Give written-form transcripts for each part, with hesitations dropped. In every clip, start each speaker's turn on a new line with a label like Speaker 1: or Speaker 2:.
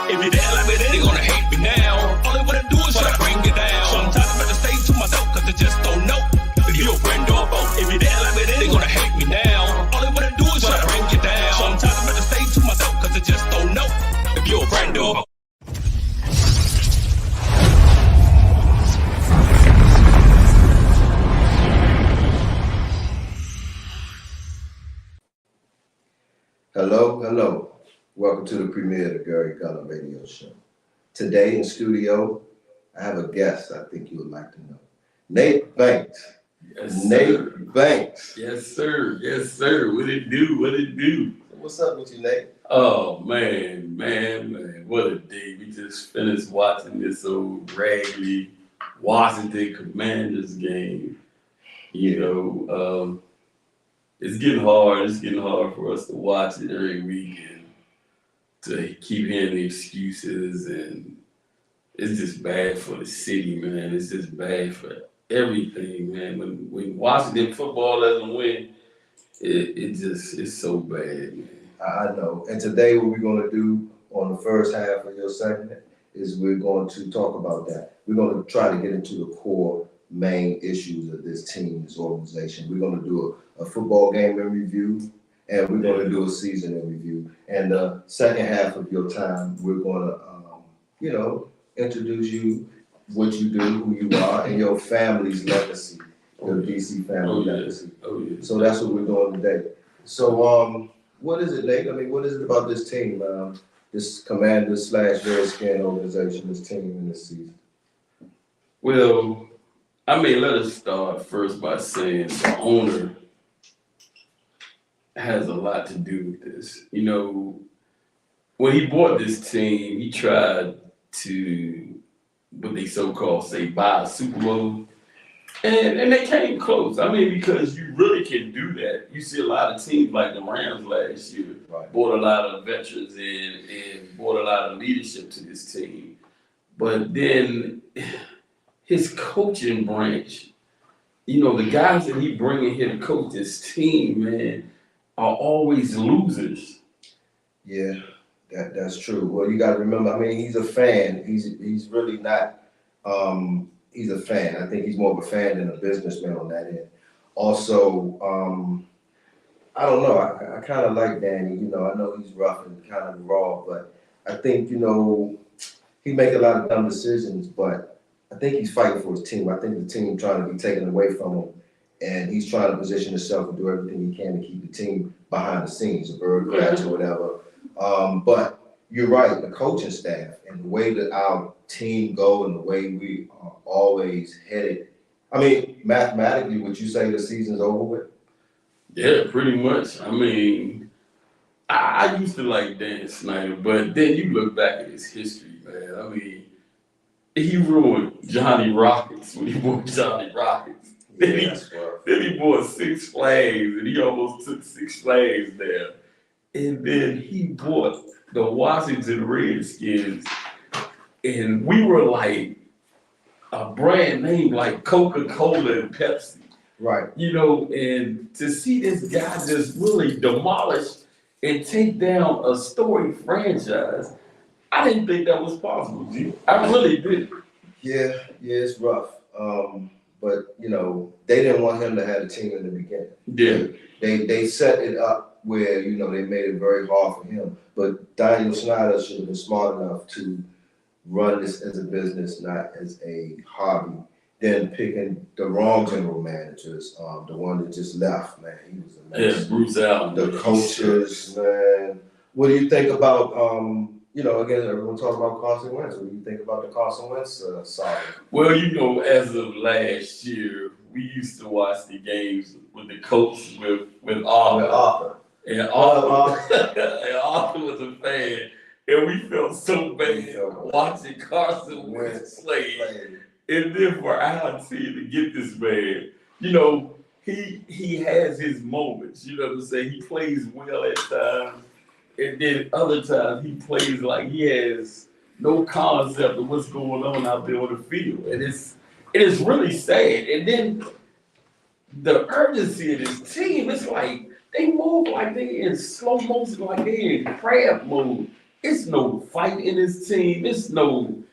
Speaker 1: If you didn't like me then, they gonna hate me now. All they wanna do is try to bring you down. Sometimes I better stay to myself, cause they just don't know if you're a friend or a foe. If you didn't like me then, they gonna hate me now. All they wanna do is try to bring you down. Sometimes I better stay to myself, cause they just don't know if you're a friend or a foe.
Speaker 2: Hello. Welcome to the premiere of the Gary Gulluh radio show. Today in studio, I have a guest I think you would like to know. Nate Banks.
Speaker 3: Yes,
Speaker 2: Nate Banks.
Speaker 3: Yes, sir. Yes, sir. What it do?
Speaker 2: What's up with you, Nate?
Speaker 3: Oh, man. What a day. We just finished watching this old raggedy Washington Commanders game. You know, it's getting hard. It's getting hard for us to watch it every week and to keep hearing the excuses. And it's just bad for the city, man. It's just bad for everything, man. When Washington football doesn't win, it's so bad, man.
Speaker 2: I know. And today what we're going to do on the first half of your segment is we're going to talk about that. We're going to try to get into the core main issues of this team, this organization. We're going to do a football game in review, and we're going to do a season in review. And the second half of your time, we're going to, introduce you, what you do, who you are, and your family's legacy, your DC family legacy.
Speaker 3: Oh, yeah.
Speaker 2: So that's what we're doing today. So what is it, Nate? I mean, what is it about this team, this Commanders/Redskin organization, this team in this season?
Speaker 3: Well, let us start first by saying the owner has a lot to do with this. You know, when he bought this team, he tried to, what they so-called say, buy a Super Bowl. And they came close. Because you really can do that. You see a lot of teams like the Rams last year brought a lot of veterans in and brought a lot of leadership to this team. But then his coaching branch, the guys that he bringing here to coach this team, man, are always losers.
Speaker 2: Yeah, that's true. Well, you got to remember, he's a fan. He's really not, he's a fan. I think he's more of a fan than a businessman on that end. Also, I don't know. I kind of like Danny. I know he's rough and kind of raw, but I think, he make a lot of dumb decisions, but I think he's fighting for his team. I think the team trying to be taken away from him, and he's trying to position himself and do everything he can to keep the team behind the scenes, a bird catch or whatever. But you're right, the coaching staff and the way that our team go and the way we are always headed. Mathematically, would you say the season's over with?
Speaker 3: Yeah, pretty much. I used to like Dan Snyder, but then you look back at his history, man. He ruined Johnny Rockets when he bought Johnny Rockets.
Speaker 2: Yeah,
Speaker 3: then he bought Six Flags, and he almost took Six Flags there. And then he bought the Washington Redskins, and we were like a brand name like Coca-Cola and Pepsi.
Speaker 2: Right.
Speaker 3: And to see this guy just really demolish and take down a storied franchise, I didn't think that was possible, G. I really did.
Speaker 2: Yeah, it's rough. But they didn't want him to have the team in the beginning.
Speaker 3: Yeah.
Speaker 2: They set it up where, they made it very hard for him. But Daniel Snyder should have been smart enough to run this as a business, not as a hobby. Then picking the wrong general managers, the one that just left, man, he was a mess.
Speaker 3: Yeah, Bruce Allen.
Speaker 2: The coaches, man. What do you think about, again, everyone talks about Carson Wentz. What do you think about the Carson Wentz saga?
Speaker 3: Well, as of last year, we used to watch the games with the coach with Arthur. And Arthur was a fan. And we felt so bad watching Carson Wentz play. And then for our team to get this man, he has his moments. You know what I'm saying? He plays well at times. And then other times he plays like he has no concept of what's going on out there on the field. And it is really sad. And then the urgency of this team, it's like they move like they in slow motion, like they in crab mode. It's no fight in this team. It's no.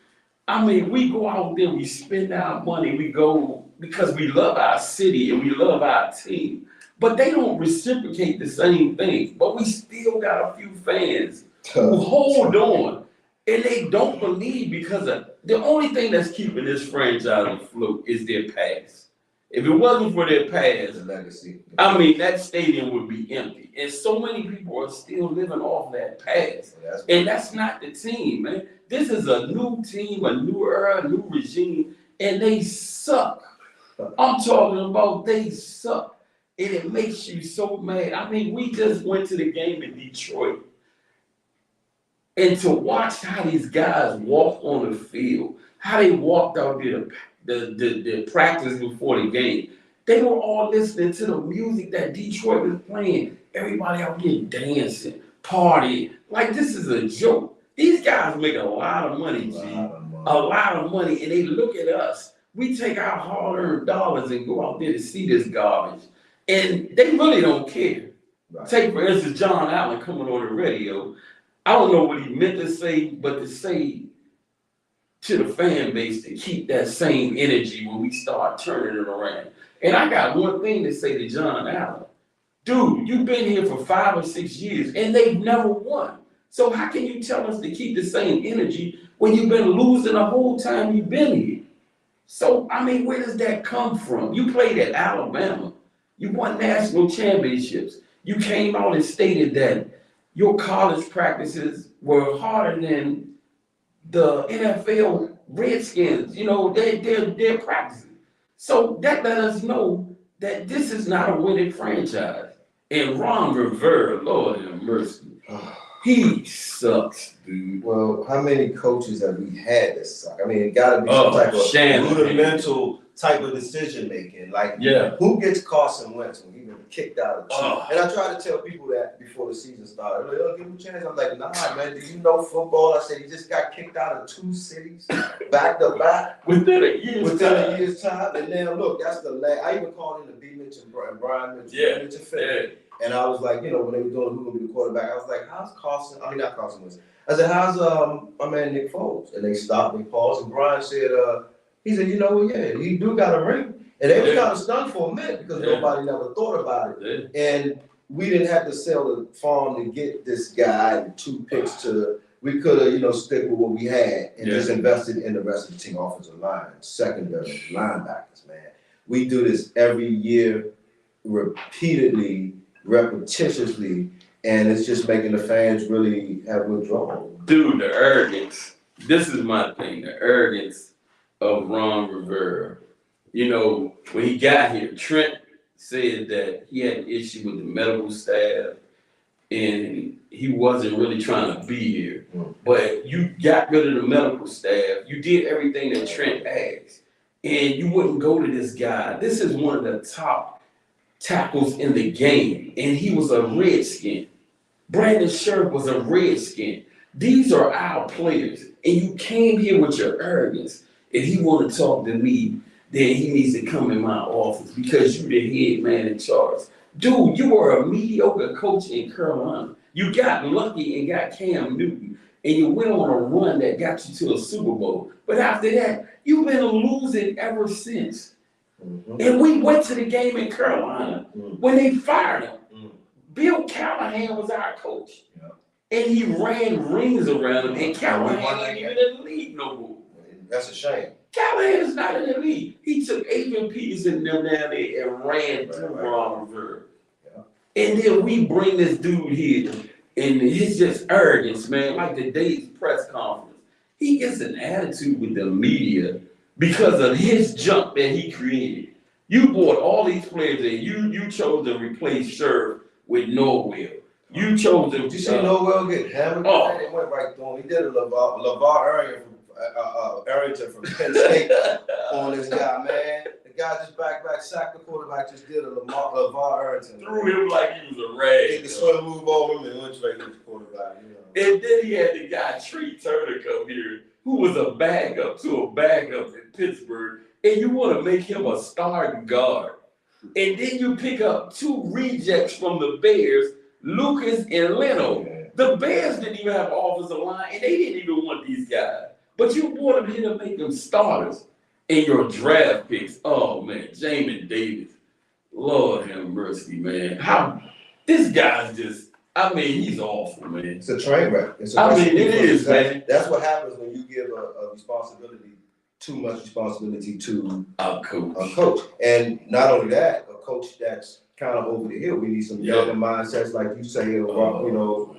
Speaker 3: I mean, we go out there, we spend our money, we go because we love our city and we love our team. But they don't reciprocate the same thing. But we still got a few fans who hold on and they don't believe because of the only thing that's keeping this franchise afloat is their past. If it wasn't for their past,
Speaker 2: legacy.
Speaker 3: I mean, that stadium would be empty. And so many people are still living off that past. And that's not the team, man. This is a new team, a new era, a new regime, and they suck. I'm talking about they suck. And it makes you so mad. I mean, we just went to the game in Detroit. And to watch how these guys walk on the field, how they walked out there, the practice before the game, they were all listening to the music that Detroit was playing. Everybody out there dancing, partying. Like, this is a joke. These guys make a lot of money, G. A lot of money. And they look at us. We take our hard-earned dollars and go out there to see this garbage. And they really don't care. Right. Take, for instance, John Allen coming on the radio. I don't know what he meant to say, but to say to the fan base to keep that same energy when we start turning it around. And I got one thing to say to John Allen. Dude, you've been here for 5 or 6 years and they've never won. So how can you tell us to keep the same energy when you've been losing the whole time you've been here? So, I mean, where does that come from? You played at Alabama. You won national championships. You came out and stated that your college practices were harder than the NFL Redskins. You know, they're practicing. So that let us know that this is not a winning franchise. And Ron Rivera, Lord have mercy, he sucks, dude.
Speaker 2: Well, how many coaches have we had that suck? I mean, it got to be some type of rudimental type of decision making. Like, who gets Carson Wentz when he been kicked out of the team? And I try to tell people that before the season started. Like, oh, give him a chance. I'm like, nah, man, do you know football? I said, he just got kicked out of 2 cities back to back
Speaker 3: within a year's
Speaker 2: time. And then look, that's the last. I even called him the B. Mitchell and Brian Mitchell. And I was like, you know, when they were doing who gonna be the quarterback, I was like, how's Carson? I mean, not Carson Wentz. I said, how's my man Nick Foles? And they stopped, they paused, and Brian said, he said, you know, yeah, he do got a ring. And they were kind of stunned for a minute because nobody never thought about it. And we didn't have to sell the farm to get this guy and 2 picks we could have, you know, stick with what we had and just invested in the rest of the team, offensive line, secondary, linebackers, man. We do this every year, repeatedly, repetitiously, and it's just making the fans really have withdrawal.
Speaker 3: Dude, the arrogance. This is my thing. The arrogance of Ron Rivera. You know, when he got here, Trent said that he had an issue with the medical staff and he wasn't really trying to be here. But you got rid of the medical staff. You did everything that Trent asked. And you wouldn't go to this guy. This is one of the top tackles in the game, and he was a Redskin. Brandon Scherf was a Redskin. These are our players, and you came here with your arrogance. If he want to talk to me, then he needs to come in my office because you the head man in charge. Dude, you were a mediocre coach in Carolina. You got lucky and got Cam Newton, and you went on a run that got you to a Super Bowl. But after that, you've been losing ever since. And we went to the game in Carolina when they fired him. Bill Callahan was our coach. And he ran rings around him, and Callahan ain't even in the league no more.
Speaker 2: That's a shame.
Speaker 3: Callahan is not in the league. He took Adrian Peterson and them down there and ran through Ron Rivera. And then we bring this dude here, and it's just arrogance, man, like the day's press conference. He gets an attitude with the media because of his jump that he created. You bought all these players and you chose to replace Scherf with Norwell. You chose to.
Speaker 2: Did you see Norwell get hammered? Oh. It went right through him. He did a LeVar Arrington from Penn State on this guy, man. The guy just back sacked the quarterback, just did a LeVar Arrington.
Speaker 3: Threw him like he was a rag.
Speaker 2: Did the swim move over him and went straight to the quarterback. You
Speaker 3: know. And then he had the guy Tree Turner come here, who was a backup in Pittsburgh, and you want to make him a starting guard. And then you pick up 2 rejects from the Bears, Lucas and Leno. The Bears didn't even have an offensive line, and they didn't even want these guys. But you brought them here to make them starters in your draft picks. Oh man, Jamin Davis, Lord have mercy, man. How this guy's just. I mean, he's awful, man.
Speaker 2: It's a train wreck. It's
Speaker 3: It is, man.
Speaker 2: That's what happens when you give a responsibility, too much responsibility to
Speaker 3: A coach.
Speaker 2: a coach. And not only that, a coach that's kind of over the hill. We need some younger mindsets, like you say, you know,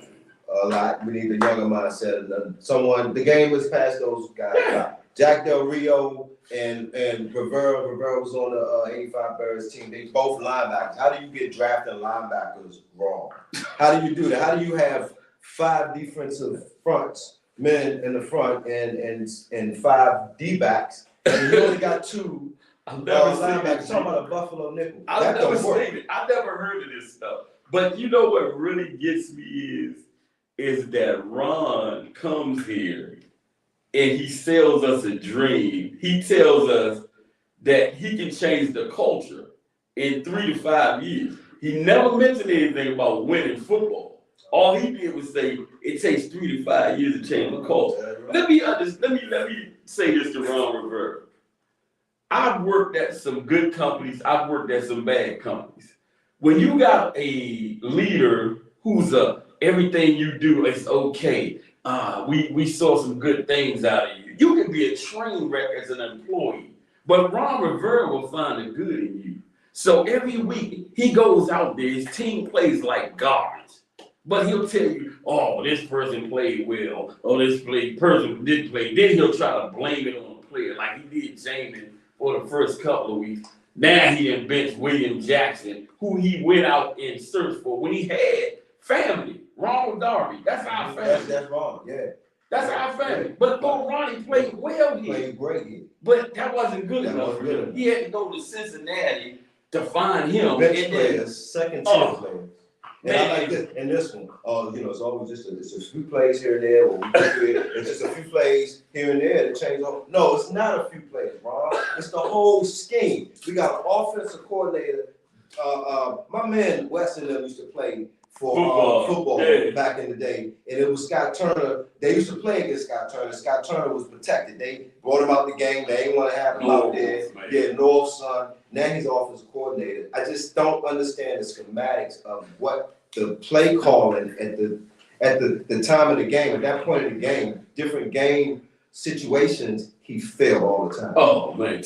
Speaker 2: a lot. We need a younger mindset. Someone, the game was past those guys.
Speaker 3: Yeah.
Speaker 2: Jack Del Rio and Rivera was on the 85 Bears team. They both linebackers. How do you get drafted linebackers wrong? How do you do that? How do you have 5 defensive fronts, men in the front, and 5 D-backs, and you only got 2
Speaker 3: I've never seen
Speaker 2: linebackers?
Speaker 3: it.
Speaker 2: Talking about a Buffalo nickel.
Speaker 3: I've never seen it. I've never heard of this stuff. But you know what really gets me is that Ron comes here and he sells us a dream. He tells us that he can change the culture in 3 to 5 years. He never mentioned anything about winning football. All he did was say it takes 3 to 5 years to change the culture. Let me say this to Ron Rivera. I've worked at some good companies. I've worked at some bad companies. When you got a leader who's everything you do is okay. We saw some good things out of you. You can be a train wreck as an employee, but Ron Rivera will find the good in you. So every week he goes out there, his team plays like garbage, but he'll tell you, oh, this person played well, or this person didn't play. Then he'll try to blame it on the player, like he did Jamin for the first couple of weeks. Now he done benched William Jackson, who he went out and searched for when he had family. Ronald Darby, that's our family.
Speaker 2: That's wrong, yeah.
Speaker 3: That's our family. But Ronnie played well here.
Speaker 2: Played great here.
Speaker 3: But that wasn't good enough for him. He had to go to Cincinnati to find him.
Speaker 2: Bench players, second tier players. And
Speaker 3: Man.
Speaker 2: I like this, in this one, you know, it's always just a few plays here and there, or it's just a few plays here and there to change. No, it's not a few plays, Ron. It's the whole scheme. We got an offensive coordinator. My man Weston used to play for football back in the day, and it was Scott Turner. They used to play against Scott Turner. Scott Turner was protected. They brought him out the game. They didn't want to have him out there.
Speaker 3: Man.
Speaker 2: Yeah, North's son. Now he's offensive coordinator. I just don't understand the schematics of what the play calling at the time of the game. At that point in the game, different game situations, he failed all the time.
Speaker 3: Oh man,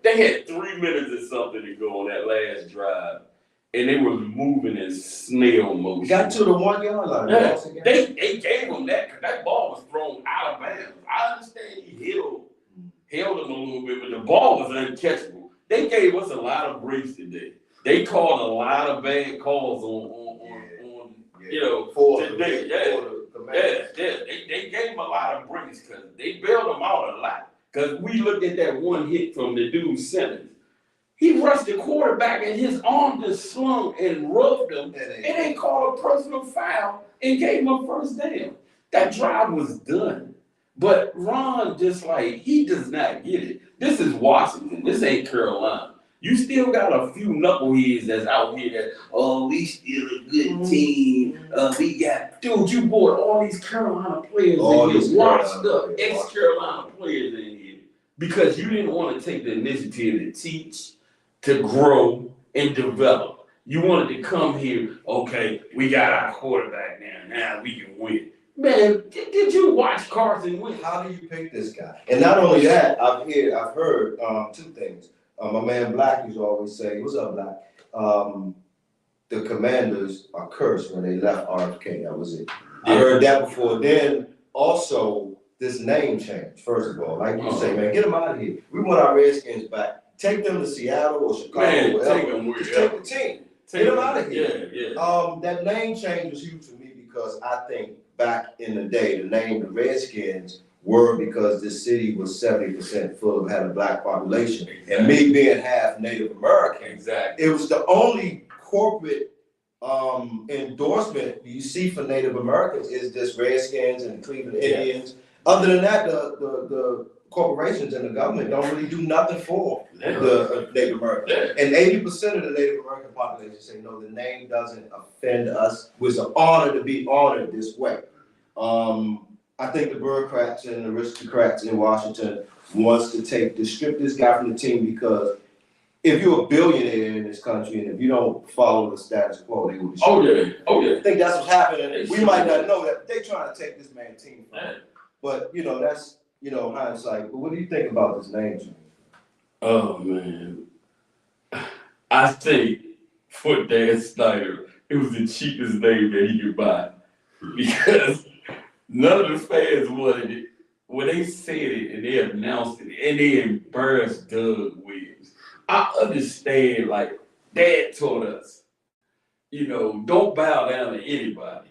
Speaker 3: they had 3 minutes or something to go on that last drive. And they were moving in snail motion.
Speaker 2: Got to the 1 yard line.
Speaker 3: Yeah. They gave him that because that ball was thrown out of bounds. I understand he held him a little bit, but the ball was uncatchable. They gave us a lot of breaks today. They called a lot of bad calls on you know, today. They gave him a lot of breaks because they bailed him out a lot. Because we looked at that one hit from the dude Simmons. He rushed the quarterback and his arm just slung and rubbed him. And they called a personal foul and gave him a first down. That drive was done. But Ron he does not get it. This is Washington. This ain't Carolina. You still got a few knuckleheads that's out here that, we still a good team. Dude, you brought all these Carolina players in here, washed up ex-Carolina players in here because you didn't want to take the initiative to teach, to grow and develop. You wanted to come here, okay, we got our quarterback now we can win. Man, did you watch Carson Wentz?
Speaker 2: How do you pick this guy? And not only that, I've heard 2 things. My man Black used to always say, what's up, Black? The Commanders are cursed when they left RFK. That was it. I heard that before. Then also this name change, first of all. Like you say, man, get them out of here. We want our Redskins back. Take them to Seattle or Chicago,
Speaker 3: man,
Speaker 2: wherever.
Speaker 3: take them
Speaker 2: Just take the team. Get them out of here.
Speaker 3: Yeah.
Speaker 2: That name change was huge for me because I think back in the day, the name the Redskins were because this city was 70% full of had a black population. Exactly. And me being half Native American,
Speaker 3: exactly.
Speaker 2: It was the only corporate endorsement you see for Native Americans is this Redskins and Cleveland Indians. Other than that, the corporations and the government don't really do nothing for
Speaker 3: Yeah.
Speaker 2: the Native Americans.
Speaker 3: Yeah.
Speaker 2: And 80% of the Native American population say, no, the name doesn't offend us. It's an honor to be honored this way. I think the bureaucrats and the aristocrats in Washington wants to strip this guy from the team because if you're a billionaire in this country and if you don't follow the status quo, they will be.
Speaker 3: Oh yeah.
Speaker 2: I think that's what's happening. We might not know that they're trying to take this man's team from him. But that's hindsight. But what do you think about this name change?
Speaker 3: Oh man, I think for Dan Snyder, it was the cheapest name that he could buy because none of the fans wanted it. When they said it and they announced it and they embarrassed Doug Williams, I understand. Like Dad taught us, don't bow down to anybody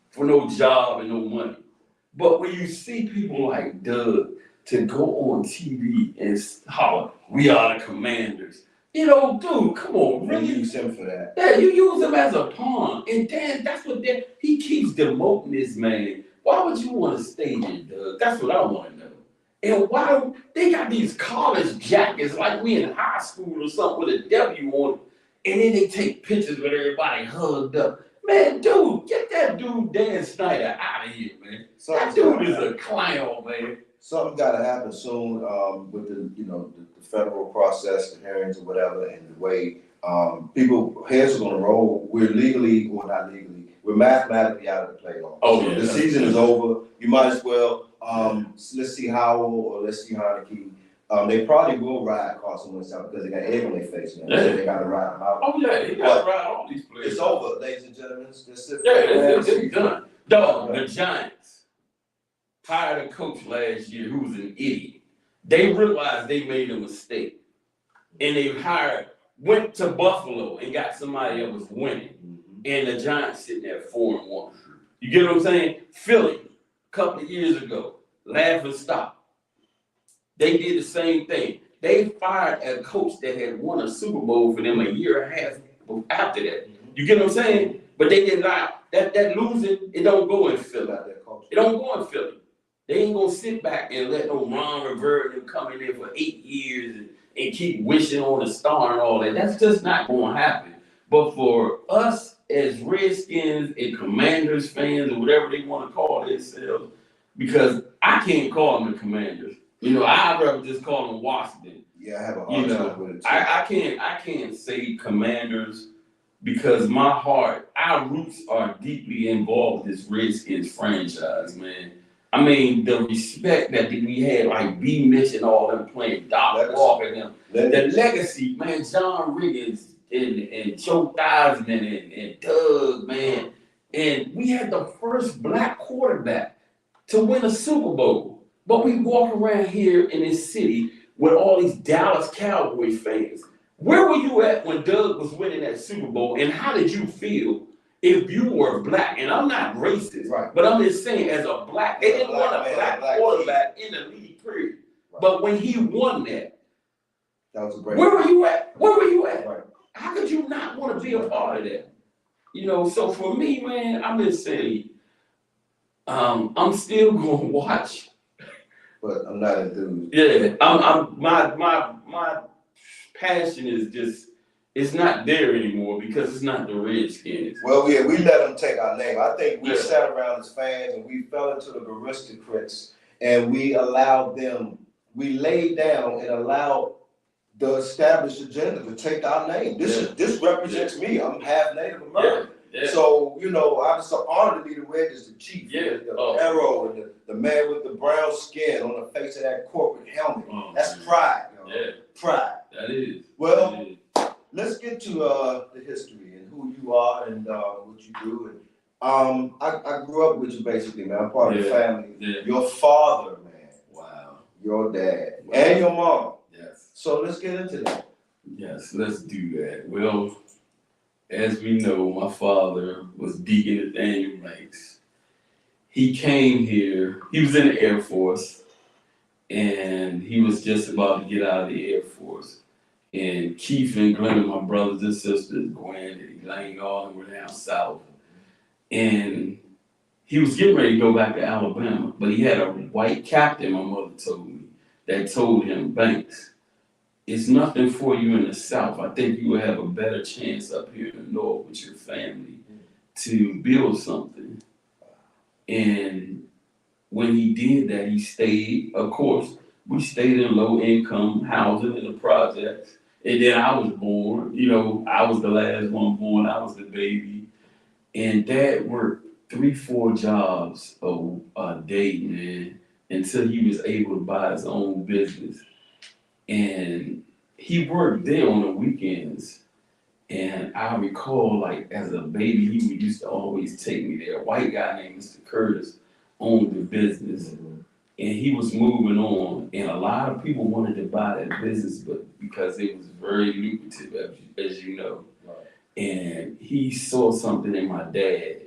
Speaker 3: for no job and no money. But when you see people like Doug to go on TV and holler, "We are the Commanders," dude, come on, really?
Speaker 2: You use him for that.
Speaker 3: Yeah, you use him as a pawn, and then that's what he keeps demoting this man. Why would you want to stay here, Doug? That's what I want to know. And why they got these college jackets like we in high school or something with a W on it, and then they take pictures with everybody hugged up. Man, dude, get that dude Dan Snyder out of here, man. That dude is a clown, man.
Speaker 2: Something's got to happen soon with the federal process, the hearings or whatever, and the way people heads are going to roll. We're not legally, we're mathematically out of the playoffs.
Speaker 3: Oh yeah,
Speaker 2: the season is over. You might as well. Let's see Howell or let's see Heineke. They probably will ride Carson Wentz out because they got egg on their face now.
Speaker 3: Yeah.
Speaker 2: So they got to ride him out.
Speaker 3: Oh yeah, they got to ride all these players.
Speaker 2: It's over, ladies and gentlemen. It's
Speaker 3: Done. Dog, the Giants hired a coach last year who was an idiot. They realized they made a mistake. And they went to Buffalo and got somebody that was winning. And the Giants sitting there 4-1. You get what I'm saying? Philly, a couple of years ago, laugh and stop. They did the same thing. They fired a coach that had won a Super Bowl for them a year and a half after that. You get what I'm saying? But they did not. That losing, it don't go in Philly. It don't go in Philly. They ain't gonna sit back and let no Ron Rivera them come in there for 8 years and keep wishing on a star and all that. That's just not gonna happen. But for us as Redskins and Commanders fans or whatever they want to call themselves, because I can't call them the Commanders. I'd rather just call them Washington.
Speaker 2: Yeah, I have a hard time with it too.
Speaker 3: I can't say Commanders because our roots are deeply involved with this Redskins franchise, man. I mean, the respect that we had, like B. Mitch and all them playing, Doc Walker and them. The legacy, man, John Riggins and Joe Theismann and Doug, man. And we had the first black quarterback to win a Super Bowl. But we walk around here in this city with all these Dallas Cowboys fans. Where were you at when Doug was winning that Super Bowl? And how did you feel if you were black? And I'm not racist,
Speaker 2: right,
Speaker 3: but I'm just saying as a black, they didn't want a black quarterback in the league, period. Right. But when he won that
Speaker 2: was a great.
Speaker 3: Where were you at?
Speaker 2: Right.
Speaker 3: How could you not want to be a part of that? So for me, man, I'm just saying, I'm still going to watch.
Speaker 2: But I'm not enthused.
Speaker 3: Yeah, my passion is just, it's not there anymore because it's not the Redskins.
Speaker 2: Well, yeah, we let them take our name. I think we sat around as fans and we fell into the aristocrats and we laid down and allowed the established agenda to take our name. This represents me. I'm half Native American. Yeah. So, I'm so honored to be the red as the chief, the arrow, and the man with the brown skin on the face of that corporate helmet. That's pride, pride.
Speaker 3: That is.
Speaker 2: Well, let's get to the history and who you are and what you do. And I grew up with you basically, man. I'm part of the family. Yeah. Your father, man.
Speaker 3: Wow.
Speaker 2: Your dad. Wow. And your mom.
Speaker 3: Yes.
Speaker 2: So let's get into that.
Speaker 3: Yes, let's do that. Well, as we know, my father was Deacon Nathaniel Banks. He came here, he was in the Air Force, and he was just about to get out of the Air Force. And Keith and Glenn, my brothers and sisters, Gwen and Elaine, all of them were down south. And he was getting ready to go back to Alabama, but he had a white captain, my mother told me, that told him, Banks, it's nothing for you in the South. I think you will have a better chance up here in the North with your family to build something. And when he did that, he stayed, of course, we stayed in low income housing in the projects. And then I was born, you know, I was the last one born, I was the baby. And Dad worked 3-4 jobs a day, man, until he was able to buy his own business. And he worked there on the weekends. And I recall, like, as a baby, he used to always take me there. A white guy named Mr. Curtis owned the business. And he was moving on. And a lot of people wanted to buy that business, but because it was very lucrative, as you know. And he saw something in my dad.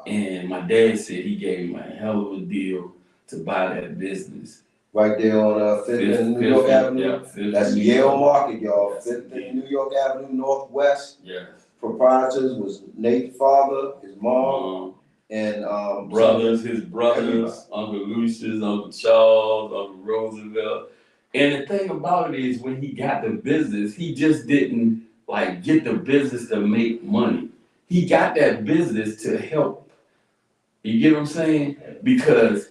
Speaker 3: And my dad said he gave him a hell of a deal to buy that business.
Speaker 2: Right there on Fifth and New York Avenue.
Speaker 3: Yeah,
Speaker 2: That's Yale Market, y'all. Fifth and New York Avenue Northwest.
Speaker 3: Yeah.
Speaker 2: Proprietors was Nate's father, his mom, and
Speaker 3: his brothers, Uncle Lucius, Uncle Charles, Uncle Roosevelt. And the thing about it is, when he got the business, he just didn't like get the business to make money. He got that business to help. You get what I'm saying? Because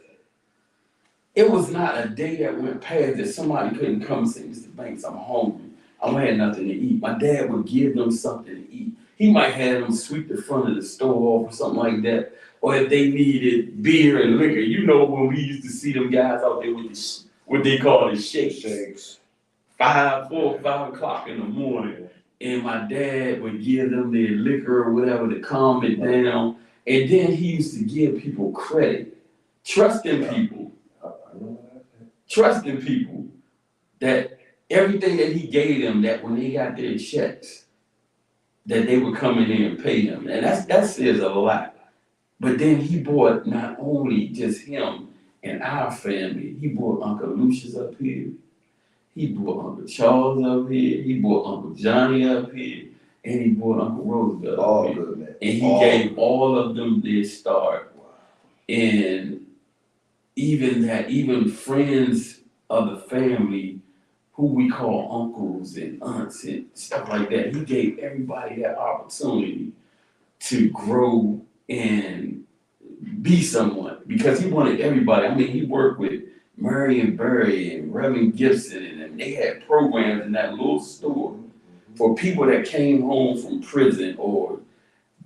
Speaker 3: it was not a day that went past that somebody couldn't come and say, Mr. Banks, I'm hungry. I don't have nothing to eat. My dad would give them something to eat. He might have them sweep the front of the store off or something like that. Or if they needed beer and liquor, you know, when we used to see them guys out there with the, what they call the shakes. 4 or 5 o'clock in the morning. And my dad would give them their liquor or whatever to calm it down. And then he used to give people credit. Trusting people that everything that he gave them, that when they got their checks, that they would come in there and pay him. And that says a lot. But then he brought not only just him and our family, he brought Uncle Lucius up here. He brought Uncle Charles up here. He brought Uncle Johnny up here. And he brought Uncle Roosevelt up here.
Speaker 2: Good, man.
Speaker 3: And he gave all of them their start. And even friends of the family who we call uncles and aunts and stuff like that, he gave everybody that opportunity to grow and be someone, because he wanted everybody. I mean, he worked with Marion Berry and Reverend Gibson, and they had programs in that little store for people that came home from prison or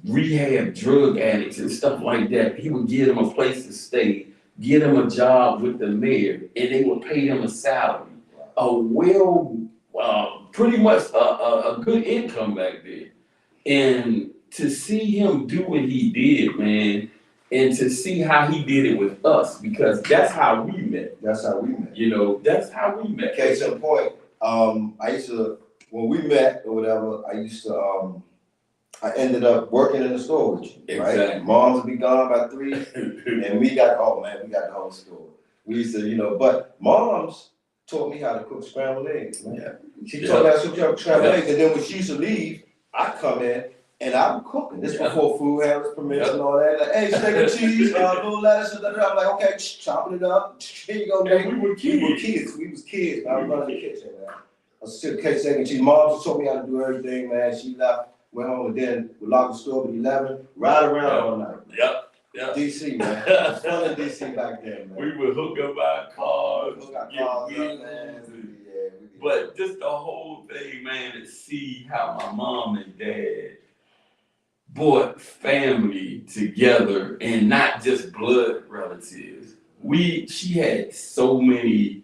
Speaker 3: rehab drug addicts and stuff like that. He would give them a place to stay, get them a job with the mayor, and they would pay them a salary. Pretty much a good income back there. And to see him do what he did, man, and to see how he did it with us, because that's how we met. You know, that's how we met.
Speaker 2: Case in point, I used to, when we met or whatever, I ended up working in the store with you,
Speaker 3: Exactly.
Speaker 2: Right? Moms would be gone by 3, and we got the whole store. We used to, but moms taught me how to cook scrambled eggs, man.
Speaker 3: Yeah.
Speaker 2: She taught me how to cook scrambled eggs, and then when she used to leave, I come in and I'm cooking. This before food handlers permission and all that. Like, hey, steak and cheese, little lettuce, I'm like, okay, chopping it up. Here you go, man.
Speaker 3: We were kids.
Speaker 2: We was kids. I was running the kitchen, man. I was still cake, steak and cheese. Mom taught me how to do everything, man. She left, went home, and then we locked the store at 11, ride around all night.
Speaker 3: Yep.
Speaker 2: DC, man. It was fun in DC back then, man.
Speaker 3: We would hook up our cars, but just the whole thing, man, to see how my mom and dad brought family together and not just blood relatives. She had so many,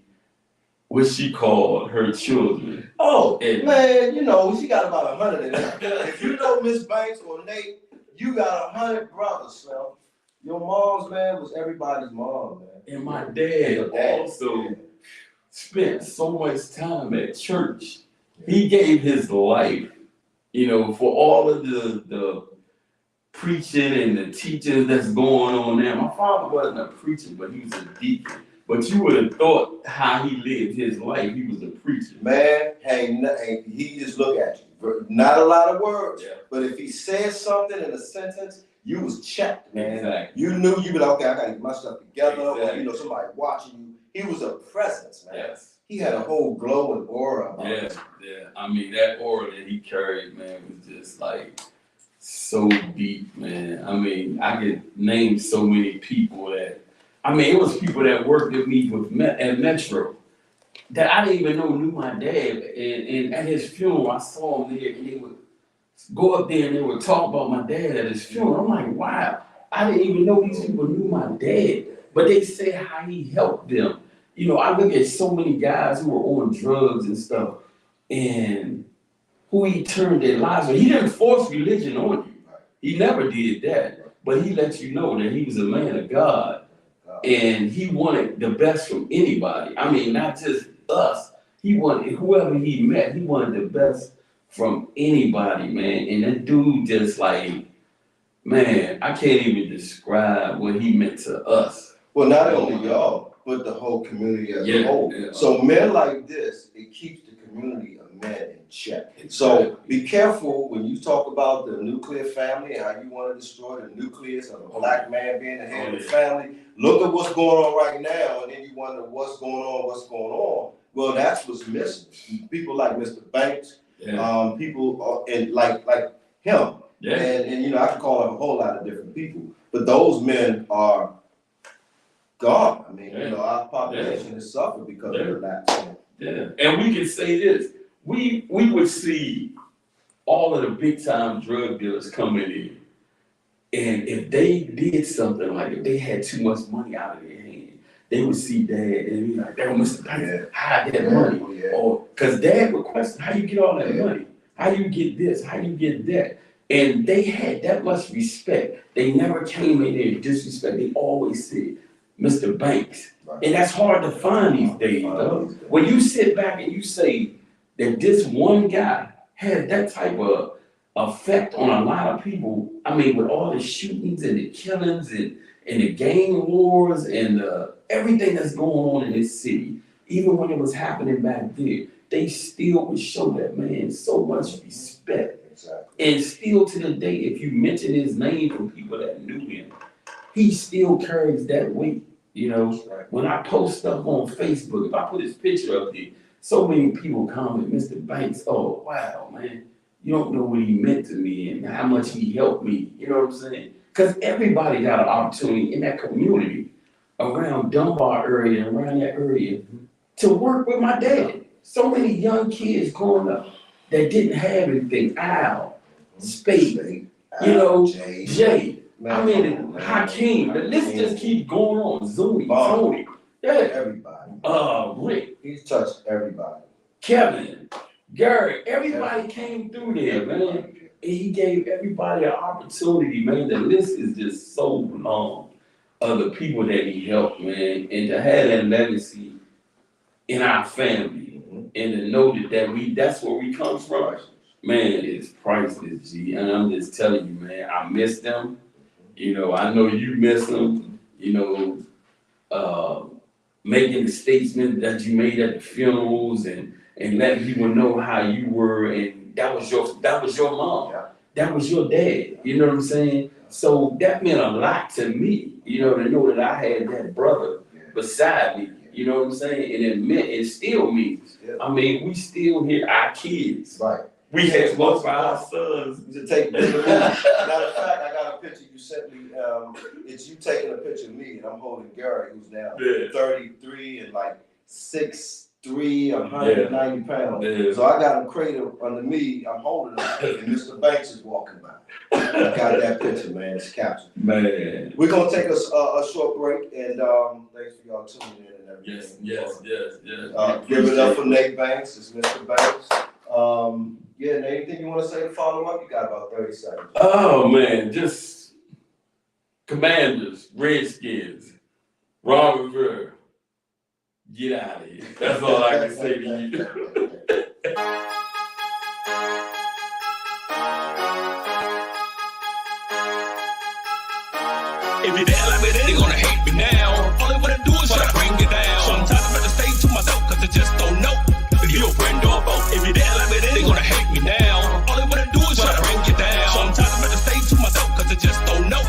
Speaker 3: what she called her children.
Speaker 2: Oh, man, she got about 100 in there. If you know Miss Banks or Nate, you got 100 brothers, Slim. Your mom's, man, was everybody's mom, man.
Speaker 3: And my dad also spent so much time at church. He gave his life, for all of the preaching and the teaching that's going on there. My father wasn't a preacher, but he was a deacon. But you would have thought how he lived his life, he was a preacher.
Speaker 2: Man, he just look at you. Not a lot of words, but if he says something in a sentence, you was checked, man.
Speaker 3: Exactly.
Speaker 2: You knew you were like, okay, I gotta get my stuff together, or
Speaker 3: Exactly.
Speaker 2: somebody watching you. He was a presence, man.
Speaker 3: Yes.
Speaker 2: He had a whole glow and aura about him.
Speaker 3: Yeah. I mean, that aura that he carried, man, was just like so deep, man. I mean, I could name so many people that, I mean, it was people that worked with me at Metro that I didn't even know knew my dad. And at his funeral, I saw him there, and they would go up there and they would talk about my dad at his funeral. I'm like, wow, I didn't even know these people knew my dad. But they said how he helped them. You know, I look at so many guys who were on drugs and stuff, and who he turned their lives on. He didn't force religion on you. He never did that. But he let you know that he was a man of God. And he wanted the best from anybody. I mean, not just us. He wanted whoever he met, he wanted the best from anybody, man. And that dude just like, man, I can't even describe what he meant to us.
Speaker 2: Well, not only y'all, but the whole community as a whole.
Speaker 3: Yeah.
Speaker 2: So men like this, it keeps the community of men in check. So be careful when you talk about the nuclear family and how you want to destroy the nucleus of a black man being the head of the family. Look at what's going on right now, and then you wonder what's going on. Well, that's what's missing. People like Mr. Banks, people and like him.
Speaker 3: Yeah.
Speaker 2: And I can call him a whole lot of different people, but those men are gone. I mean, our population has suffered because of that.
Speaker 3: Yeah, and we can say this: we would see all of the big time drug dealers coming in, and if they did something like if they had too much money out of their hand, they would see Dad and be like, "Damn, Mr. Banks, hide that money," or because Dad would question, "How you get all that money? How you get this? How you get that?" And they had that much respect. They never came in there disrespect. They always said, Mr. Banks. And that's hard to find these days, though. When you sit back and you say that this one guy had that type of effect on a lot of people, I mean, with all the shootings and the killings and the gang wars and everything that's going on in this city, even when it was happening back there, they still would show that man so much respect. Exactly. And still to the day, if you mention his name from people that knew him, he still carries that weight. You know, when I post stuff on Facebook, if I put his picture up there, so many people comment, Mr. Banks, oh, wow, man, you don't know what he meant to me and how much he helped me. You know what I'm saying? Because everybody got an opportunity in that community around Dunbar area, around that area, to work with my dad. So many young kids growing up that didn't have anything. Al, Spade, Jay. I mean, Hakeem, the list just keeps going on. Zuni, Tony,
Speaker 2: everybody.
Speaker 3: Rick.
Speaker 2: He's touched everybody.
Speaker 3: Kevin, Gary, everybody came through there, man. And he gave everybody an opportunity, man. The list is just so long of the people that he helped, man. And to have that legacy in our family and to know that's where we come from, man, it's priceless, G. And I'm just telling you, man, I miss them. You know, I know you miss them, making the statement that you made at the funerals and letting people know how you were, and that was your mom. That was your dad. You know what I'm saying? So that meant a lot to me, to know that I had that brother beside me. You know what I'm saying? And it still means. I mean, we still hear our kids.
Speaker 2: Right.
Speaker 3: We had both of our sons
Speaker 2: to take pictures. Matter of fact, I got a picture you sent me. It's you taking a picture of me, and I'm holding Gary, who's now 33 and like 6'3", 190 pounds. Yeah. So I got him cradled under me. I'm holding him, and Mr. Banks is walking by. I got that picture, man. It's captured.
Speaker 3: Man.
Speaker 2: We're gonna take a short break, and thanks for y'all tuning in and everything.
Speaker 3: Yes.
Speaker 2: Give it up for Nate Banks. It's Mr. Banks. Nate, anything you want to say to follow up? You got about 30 seconds.
Speaker 3: Oh, man, just Commanders, Redskins, Ron Rivera, get out of here. That's all I can say to you.
Speaker 1: If you're there like me, they gonna hate me now. All they wanna do is try to bring you down. Sometimes I better stay to myself, cause I just don't know if you're a friend or a foe. If you're there like me, they gonna hate me now. All they wanna do is try to bring you down. Sometimes I better stay to myself, cause I just don't know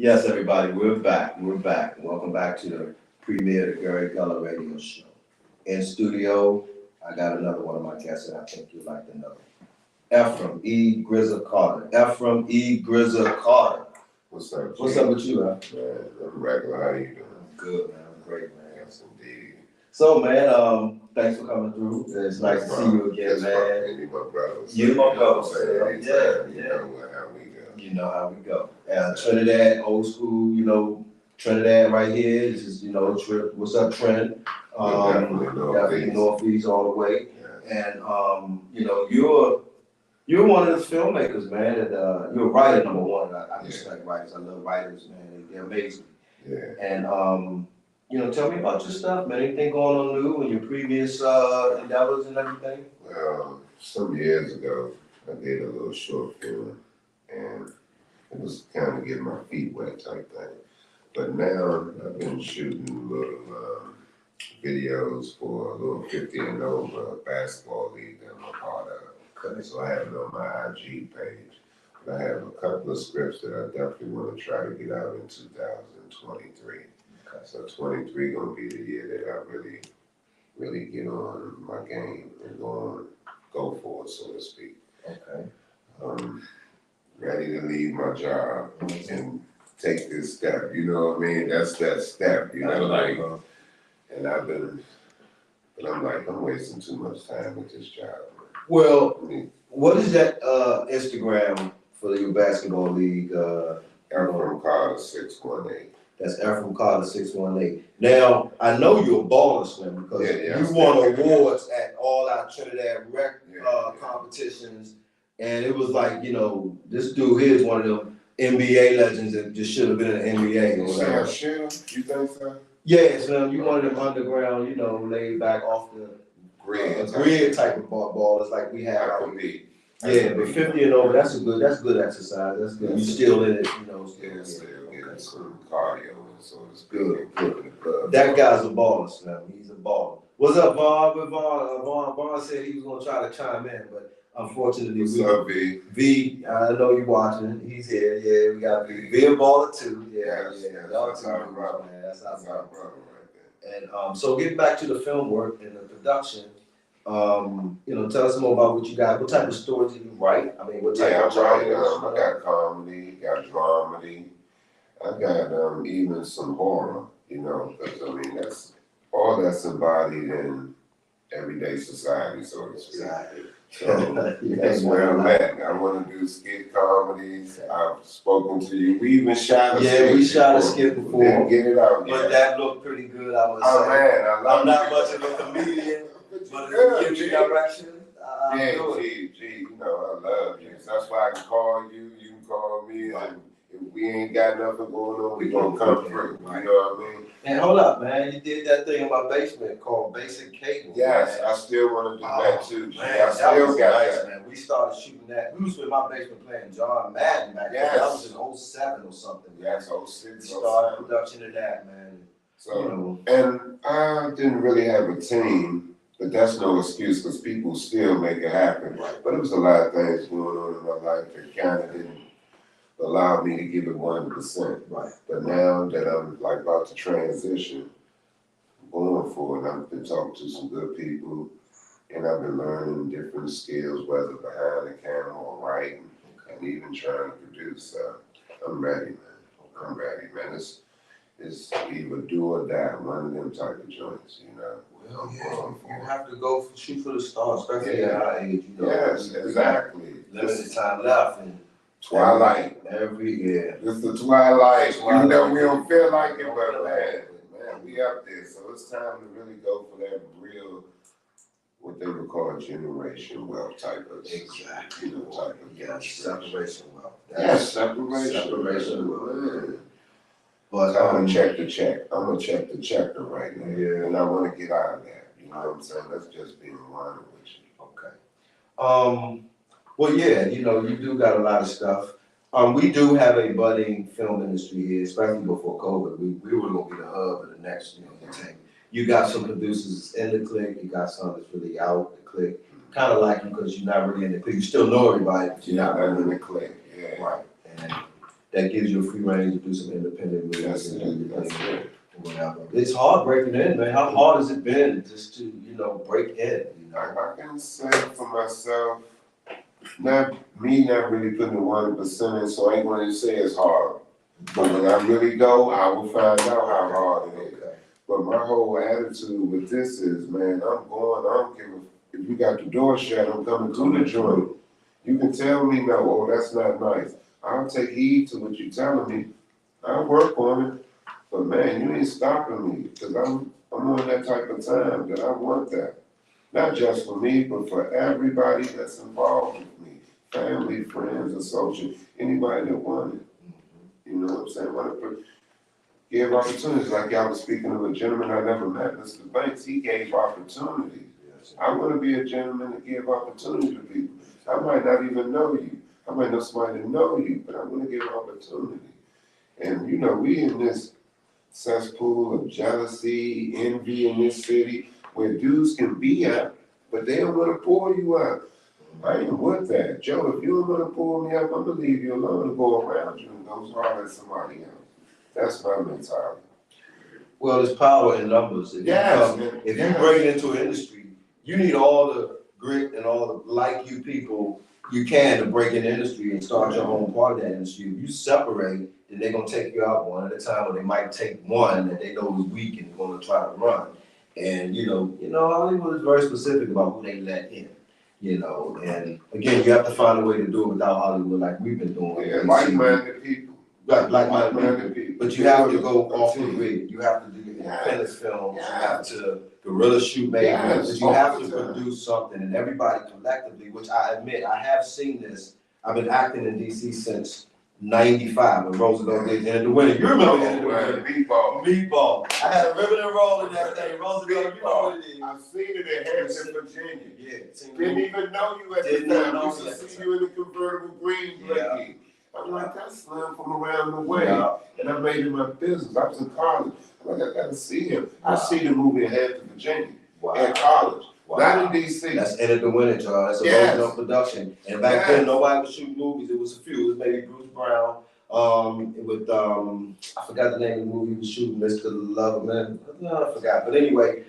Speaker 2: Yes, everybody, we're back. We're back. Welcome back to the premiere of the Gary Gulluh Radio Show. In studio, I got another one of my guests that I think you'd like to know. Ephraim E. Grizza Carter. Ephraim E. Grizza Carter.
Speaker 4: What's up, G?
Speaker 2: What's up with you, man?
Speaker 4: Man, I'm regular. How you doing?
Speaker 2: Good, man. I'm great, man.
Speaker 4: Yes, indeed.
Speaker 2: So, man, thanks for coming through. It's nice to see you again, man.
Speaker 4: You my brother.
Speaker 2: You my brother.
Speaker 4: Yeah.
Speaker 2: Yeah.
Speaker 4: You know how we go.
Speaker 2: You know how we go. Trinidad, old school, Trinidad right here. This is, Trip. What's up, Trent? Definitely Northeast all the way.
Speaker 4: Yeah.
Speaker 2: And, you're one of the filmmakers, man. And you're a writer, number one. I respect writers. I love writers, man. They're amazing.
Speaker 4: Yeah.
Speaker 2: And, tell me about your stuff, man. Anything going on new in your previous endeavors and everything?
Speaker 4: Well, some years ago, I did a little short film, and it was kind of getting my feet wet type thing. But now I've been shooting little videos for a little 50 and over basketball league that I'm a part of. Okay. So I have it on my IG page. But I have a couple of scripts that I definitely want to try to get out in 2023. Okay. So 23 gonna be the year that I really get on my game and go for it, so to speak.
Speaker 2: Okay.
Speaker 4: Ready to leave my job and take this step. You know what I mean? That's that step. You know, like, and I'm like, I'm wasting too much time with this job.
Speaker 2: Well, what is that Instagram for your basketball league?
Speaker 4: Ephraim Carter 618.
Speaker 2: That's Ephraim Carter 618. Now, I know you're a baller, Slim, because you won awards at all our Trinidad rec competitions, and it was like, this dude here is one of them NBA legends that just should have been in the NBA.
Speaker 4: You think so?
Speaker 2: Yeah, Slim, you one of them underground, laid back off the grid type of ballers like we have out here. Yeah, but 50 and over, that's good exercise. That's good. You still in it,
Speaker 4: Still getting some cardio and so it's good.
Speaker 2: That guy's a baller, Slim. He's a baller. What's up, Vaughn? With Vaughn? Vaughn said he was gonna try to chime in, but unfortunately,
Speaker 4: What's up, V?
Speaker 2: V, I know you're watching. He's here. Yeah, we got V. V a baller too. Yeah.
Speaker 4: That's our brother.
Speaker 2: Man. That's our
Speaker 4: brother right there.
Speaker 2: And so getting back to the film work and the production, tell us more about what you got. What type of stories do you write? I mean, what type of genres?
Speaker 4: I got comedy, got dramedy, I got even some horror, because that's embodied in everyday society, so to speak.
Speaker 2: Exactly.
Speaker 4: So that's where I'm at. I want to do skit comedies. I've spoken to you. We even shot a skit.
Speaker 2: Yeah, we shot a skit before.
Speaker 4: Didn't get it out yet.
Speaker 2: But that looked pretty good, I must say.
Speaker 4: Oh man,
Speaker 2: I'm not much of a comedian, but if you give me direction,
Speaker 4: G, I love you. That's why I can call you. You can call me, and if we ain't got nothing going on, we gonna come through. You know what I mean?
Speaker 2: And hold up, man, you did that thing in my basement called Basic Cable.
Speaker 4: Yes,
Speaker 2: man.
Speaker 4: I still want to do that too.
Speaker 2: Man,
Speaker 4: I still
Speaker 2: that was
Speaker 4: got
Speaker 2: nice,
Speaker 4: that.
Speaker 2: man. We started shooting that. We was in my basement playing John Madden back then. That was in 07 or something.
Speaker 4: Yes,
Speaker 2: We
Speaker 4: 06,
Speaker 2: started
Speaker 4: 07.
Speaker 2: production of that, man.
Speaker 4: So, and I didn't really have a team, but that's no excuse because people still make it happen.
Speaker 2: Right.
Speaker 4: But it was a lot of things going on in my life that kind of didn't allow me to give it 100%.
Speaker 2: Right.
Speaker 4: But now that I'm like about to transition, I'm going for it. I've been talking to some good people, and I've been learning different skills, whether behind the camera or writing, and even trying to produce. So I'm ready, man. I'm ready, man. It's either do or die, one of them type of joints,
Speaker 2: Well, yeah, you have to go shoot for the stars, especially at our age.
Speaker 4: Yes, exactly.
Speaker 2: Limited time left, and
Speaker 4: Twilight.
Speaker 2: every year.
Speaker 4: It's the twilight. We don't feel like it, but man, we up there. So it's time to really go for that real, what they would call generation wealth type of,
Speaker 2: Exactly.
Speaker 4: type of
Speaker 2: Separation wealth.
Speaker 4: Yes, separation.
Speaker 2: Separation wealth.
Speaker 4: But I'm gonna check the check. I'm gonna check the checker right now.
Speaker 2: Yeah.
Speaker 4: And I wanna get out of that. You know what I'm saying? That's just being one with you.
Speaker 2: Okay. Well, yeah, you do got a lot of stuff. We do have a budding film industry here, especially before COVID. We were gonna be the hub of the next, thing. You got some producers in the clique. You got some that's really out the clique. Kind of like you because you're not really in the clique. You still know everybody, but you're not really
Speaker 4: in the clique. Yeah.
Speaker 2: Right. And that gives you a free range to do some independent movies
Speaker 4: That's
Speaker 2: and
Speaker 4: it.
Speaker 2: do your
Speaker 4: That's
Speaker 2: thing
Speaker 4: it.
Speaker 2: or whatever. It's hard breaking in, man. How hard has it been just to, break in,
Speaker 4: I can say for myself, not really putting the 100% in, so I ain't gonna say it's hard. But when I really go, I will find out how hard it is.
Speaker 2: Okay.
Speaker 4: But my whole attitude with this is, man, I'm going, I don't give a, if you got the door shut, I'm coming to the joint. You can tell me no, oh, that's not nice. I'll take heed to what you're telling me. I'll work on it. But man, you ain't stopping me, because I'm on that type of time that I want that. Not just for me, but for everybody that's involved with me. Family, friends, associates, anybody that want it. You know what I'm saying? Want to give opportunities. Like y'all was speaking of a gentleman I never met, Mr. Banks, he gave opportunities. I want to be a gentleman to give opportunity to people. I might not even know you. I might know somebody that know you, but I want to give opportunity. And we in this cesspool of jealousy, envy in this city where dudes can be at, but they don't want to pull you up. I ain't with that. Joe, if you don't want to pull me up, I'm going to leave you alone and go around you and go hard at somebody else. That's my mentality.
Speaker 2: Well, there's power in numbers. If you break into an industry, you need all the grit and all the like-you people you can to break in the industry and start your own part of that industry. If you separate, then they're gonna take you out one at a time, or they might take one that they know is weak and gonna try to run. And Hollywood is very specific about who they let in. And again, you have to find a way to do it without Hollywood, like we've been doing.
Speaker 4: Yeah, like-minded people.
Speaker 2: Like-minded people. But you have to go off the grid. You have to do independent films. You have to guerrilla shoot maybe. But you have to produce something, and everybody collectively, which I admit, I have seen this. I've been acting in DC since '95 when Roosevelt did End of the Winter. You remember End of the Winter? Meatball. I had a ribbon and roll in that thing. Roosevelt, you know what it is.
Speaker 4: I've seen it in Hampton, Virginia.
Speaker 2: Yeah.
Speaker 4: Didn't even know you at the time. I used to see you in the convertible green blanket. I'm like, that's Slim from around the way. And I made it my business. I was in college. I'm like, I gotta see him. I see the movie in Hampton, Virginia. In college. Not in DC.
Speaker 2: That's End of the Winter, y'all. That's a Roosevelt production. And back then, nobody was shooting movies. It was a few. It was maybe Bruce Brown. With I forgot the name of the movie he was shooting, Mr. Loverman. No, I forgot. But anyway,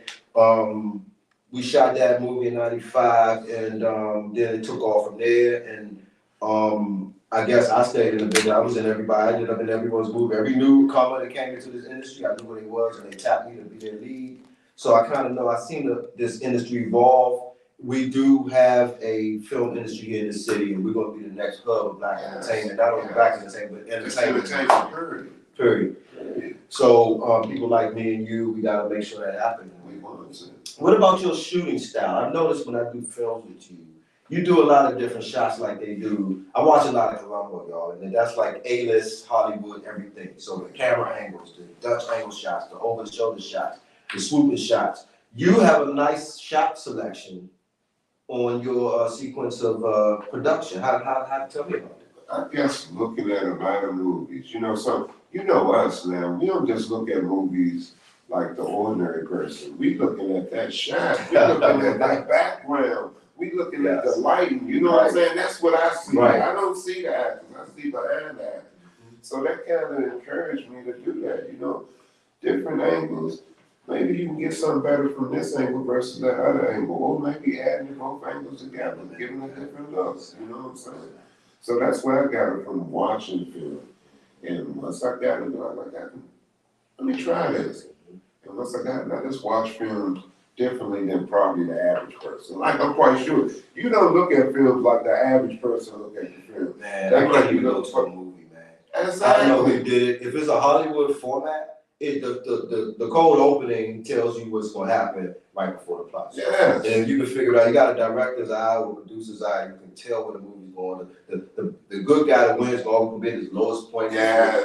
Speaker 2: we shot that movie in '95, and then it took off from there. And I guess I stayed in the business. I was in everybody. I ended up in everyone's movie. Every newcomer that came into this industry, I knew what it was, and they tapped me to be their lead. So I kind of know. I've seen this industry evolve. We do have a film industry here in the city, and we're going to be the next hub of black entertainment. Not only black entertainment, but entertainment. Period. So people like me and you, we got to make sure that happens. What about your shooting style? I've noticed when I do films with you, you do a lot of different shots like they do. I watch a lot of Columbo, y'all, and that's like A-list, Hollywood, everything. So the camera angles, the Dutch angle shots, the over-the-shoulder shots, the swooping shots. You have a nice shot selection on your sequence of production. How tell me about it?
Speaker 4: I guess looking at a lot of movies, us now, we don't just look at movies like the ordinary person. We looking at that shot. We looking at that background. We looking at the lighting. You know what I'm saying? That's what I see.
Speaker 2: Right.
Speaker 4: I don't see the actors. I see behind that. So that kind of encouraged me to do that. Different angles. Maybe you can get something better from this angle versus that other angle, or maybe adding both angles together, giving a different look. You know what I'm saying? So that's where I got it from watching film. And once I got it, I'm like, let me try this. And once I got it, I just watch films differently than probably the average person. Like, I'm quite sure you don't look at films like the average person look at the film.
Speaker 2: Man, I can't even go to a movie, man. Exactly. I don't know who did it. If it's a Hollywood format, the cold opening tells you what's going to happen right before the plot.
Speaker 4: Yes.
Speaker 2: And if you can figure it out, you got a director's eye or a producer's eye, you can tell where the movie's going. The good guy that wins is going to be his lowest point.
Speaker 4: Yes.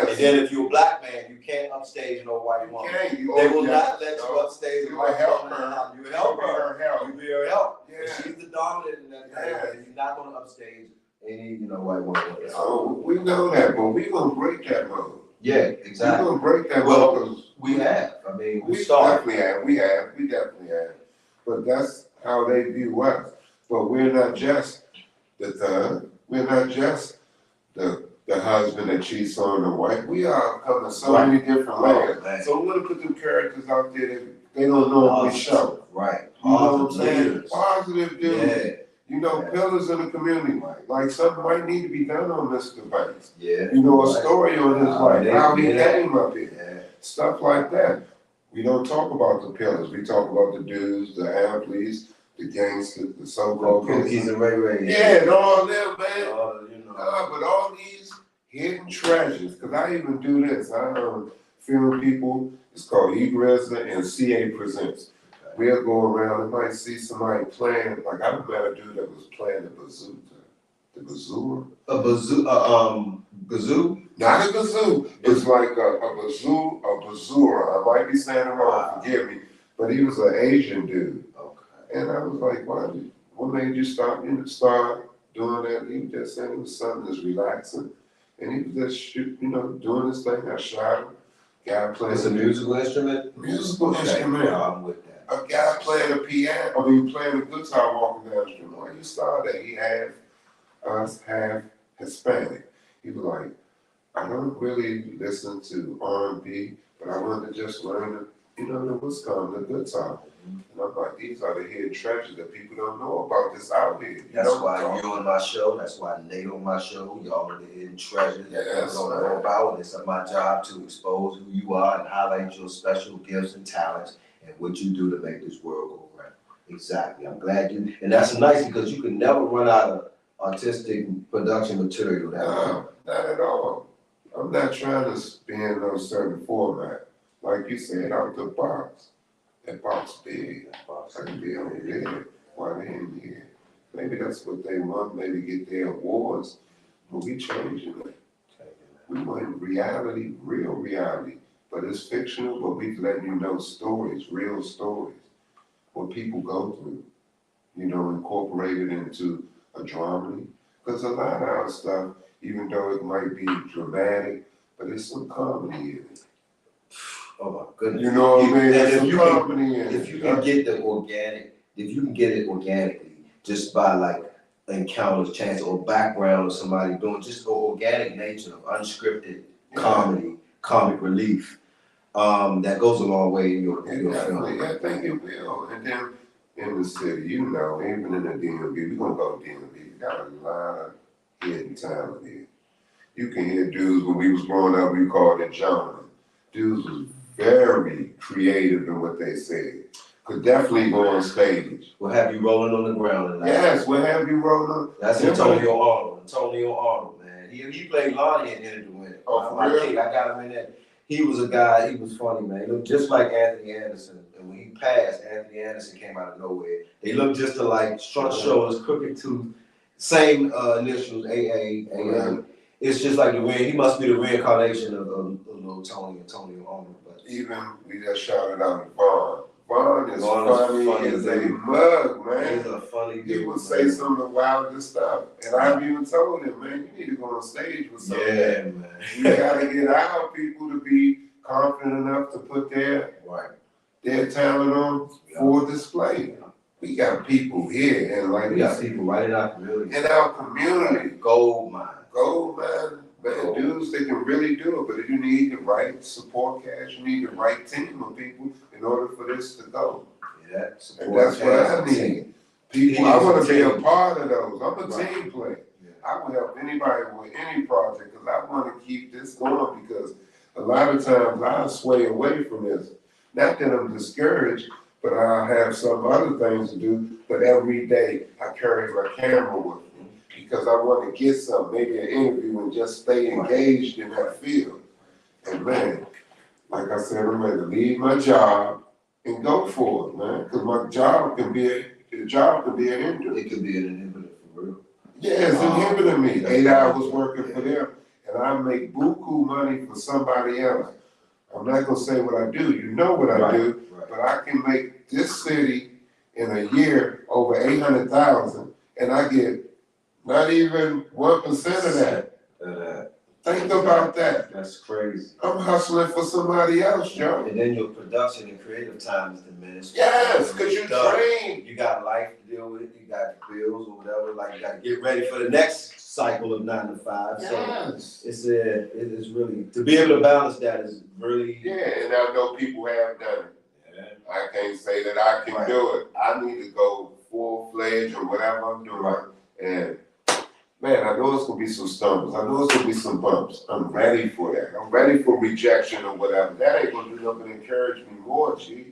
Speaker 2: And then if you're a black man, you can't upstage no white woman. They will not let you upstage a white woman. You help her. You be her help. Yeah. She's the dominant in that thing. And you're not going to upstage any white woman.
Speaker 4: So we know that, but we're going to break that mode.
Speaker 2: Yeah, exactly.
Speaker 4: We're gonna break that.
Speaker 2: Well, we have. I mean, we
Speaker 4: definitely have. We definitely have. But that's how they view us. But we're not just the thug. We're not just the the husband that cheats on the wife. We are coming so
Speaker 2: Right.
Speaker 4: many different layers.
Speaker 2: man.
Speaker 4: So we're gonna put them characters out there that they don't normally show.
Speaker 2: Right.
Speaker 4: You know what I'm saying?
Speaker 2: Leaders.
Speaker 4: Positive dudes.
Speaker 2: Yeah.
Speaker 4: You know,
Speaker 2: Yeah.
Speaker 4: pillars in the community.
Speaker 2: Right.
Speaker 4: Like something might need to be done on Mr. Banks.
Speaker 2: Yeah.
Speaker 4: You know, a
Speaker 2: Right.
Speaker 4: story on his life, how he
Speaker 2: Yeah.
Speaker 4: came up here.
Speaker 2: Yeah.
Speaker 4: Stuff like that. We don't talk about the pillars. We talk about the dudes, the athletes, the gangsters, the so-called
Speaker 2: Cookies and Ray Ray.
Speaker 4: Yeah, and all them, man.
Speaker 2: You know.
Speaker 4: But all these hidden treasures, because I even do this. I film people, it's called E-Grizzly and CA Presents. We'll go around and might see somebody playing, like I met a dude that was playing the bazooka. The bazooka?
Speaker 2: A bazoo?
Speaker 4: Not a bazoo. It's like a bazoora. I might be saying it wrong, forgive me. But he was an Asian dude.
Speaker 2: Okay.
Speaker 4: And I was like, what made you start doing that? He was just saying it was something that's relaxing. And he was just doing this thing. I shot him. Guy playing
Speaker 2: It's a musical instrument?
Speaker 4: Musical instrument.
Speaker 2: I'm with that.
Speaker 4: A guy playing a piano, playing a guitar walking down the street. Why you saw that? He had us half Hispanic. He was like, I don't really listen to R&B, but I wanted to just learn the what's called the guitar. And I'm like, these are the hidden treasures that people don't know about this out here.
Speaker 2: That's why you're on my show. That's why Nate on my show. Y'all are the hidden treasures that people don't know about. And it's my job to expose who you are and highlight your special gifts and talents and what you do to make this world go round. Exactly. I'm glad you. And that's nice because you can never run out of artistic production material.
Speaker 4: No, not at all. I'm not trying to be in no certain format. Like you said, out the box. That box big. I can be on there. Why they in here? Maybe that's what they want. Maybe get their awards. But we changing it. We want reality, real reality. But it's fictional, but we letting you know stories, real stories. What people go through. Incorporated into a dramedy. Because a lot of our stuff, even though it might be dramatic, but there's some comedy in it.
Speaker 2: Oh my goodness.
Speaker 4: You know what I mean?
Speaker 2: If you can get it organically, just by like encounters, chance, or background of somebody doing just the organic nature of unscripted comedy, comic relief, that goes a long way in your film.
Speaker 4: I think it will. And then in the city, even in the DMV, we're gonna go to DMV. We got a lot of hidden talent here. You can hear dudes when we was growing up, we called it genre. Dudes was very creative in what they said. Could definitely go on stage.
Speaker 2: We'll have you rolling on the ground tonight.
Speaker 4: Yes, we'll have you rolling.
Speaker 2: That's Antonio Arnold, man. He played Lonnie in Enter the Winner.
Speaker 4: Oh, for real?
Speaker 2: I got him in that. He was a guy, he was funny, man. He looked just like Anthony Anderson. And when he passed, Anthony Anderson came out of nowhere. They looked just alike, short shoulders, crooked tooth, same initials, AA.
Speaker 4: Right.
Speaker 2: It's just like he must be the reincarnation of little Antonio Arnold. But
Speaker 4: even we just shouted out Vaughn. Vaughn is funny as a mug, man.
Speaker 2: He's a funny dude.
Speaker 4: He would say some of the wildest stuff. And I've even told him, man, you need to go on stage with something.
Speaker 2: Yeah, man.
Speaker 4: You gotta get our people to be confident enough to put their talent on for display. We got people here, and like
Speaker 2: we got people right in our community.
Speaker 4: In our community.
Speaker 2: Gold mine,
Speaker 4: man, dudes, they can really do it, but you need the right support cast, you need the right team of people in order for this to go.
Speaker 2: Yeah,
Speaker 4: and that's what I need. People, I want to be a part of those. I'm a team player. Yeah. I will help anybody with any project because I want to keep this going because a lot of times I sway away from this. Not that I'm discouraged, but I have some other things to do. But every day I carry my camera with me because I want to get some, maybe an interview and just stay engaged in that field. And man, like I said, I'm ready to leave my job and go for it, man. Because my job can be an inhibitor.
Speaker 2: It could be an inhibitor for real.
Speaker 4: Yeah, it's inhibiting me. 8 hours working for them, and I make buku money for somebody else. I'm not gonna say what I do. You know what I do, but I can make this city in a year over 800,000, and I get not even 1% of that. Think about that.
Speaker 2: That's crazy.
Speaker 4: I'm hustling for somebody else, Joe.
Speaker 2: And then your production and creative time is diminished.
Speaker 4: Yes, because you train.
Speaker 2: You got life to deal with, you got bills or whatever, like you got to get ready for the next cycle of 9 to 5.
Speaker 4: Yes.
Speaker 2: So it's really, to be able to balance that is really.
Speaker 4: Yeah, and I know people have done it.
Speaker 2: Yeah.
Speaker 4: I can't say that I can do it. I need to go full-fledged or whatever I'm doing.
Speaker 2: Right.
Speaker 4: And man, I know it's gonna be some stumbles. I know it's gonna be some bumps. I'm ready for that. I'm ready for rejection or whatever. That ain't gonna do nothing to encourage me more, G.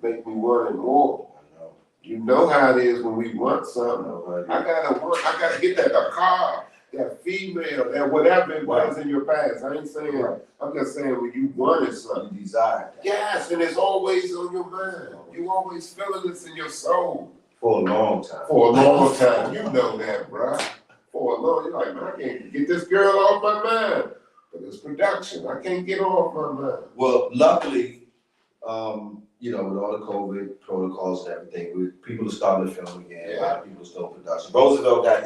Speaker 4: Make me want it more.
Speaker 2: I know.
Speaker 4: You know how it is when we want something. I gotta get that, the car, that female, that whatever it was in your past. I ain't saying, I'm just saying when you wanted something.
Speaker 2: You desire that.
Speaker 4: Yes, and it's always on your mind. You always feeling this in your soul.
Speaker 2: For a long time.
Speaker 4: For a long time. You know that, bro. For a long, you're like, man, I can't get this girl off my mind. But it's production. I can't get her off my mind.
Speaker 2: Well, luckily, you know, with all the COVID protocols and everything, people are starting to film again. A lot of people are still in production. Roosevelt got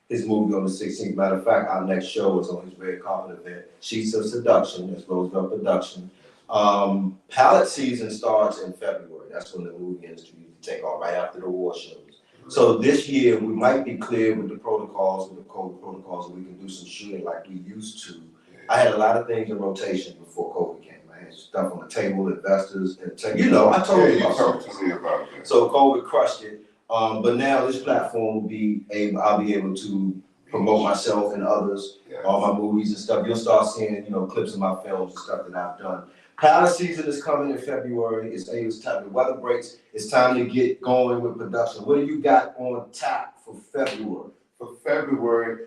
Speaker 2: his movie on the 16th. Matter of fact, our next show is on his red carpet event, Sheets of Seduction. That's Roosevelt production. Palette season starts in February. That's when the movie industry take off, right after the award shows. So this year we might be clear with the protocols, with the COVID protocols, and we can do some shooting like we used to. I had a lot of things in rotation before COVID came. I had stuff on the table, investors, and you know, I told you
Speaker 4: talked to me about that.
Speaker 2: So COVID crushed it. But now this platform will be I'll be able to promote myself and others, all my movies and stuff. You'll start seeing, you know, clips of my films and stuff that I've done. Pilot season is coming in February. It's time, the weather breaks. It's time to get going with production. What do you got on tap for February?
Speaker 4: For February,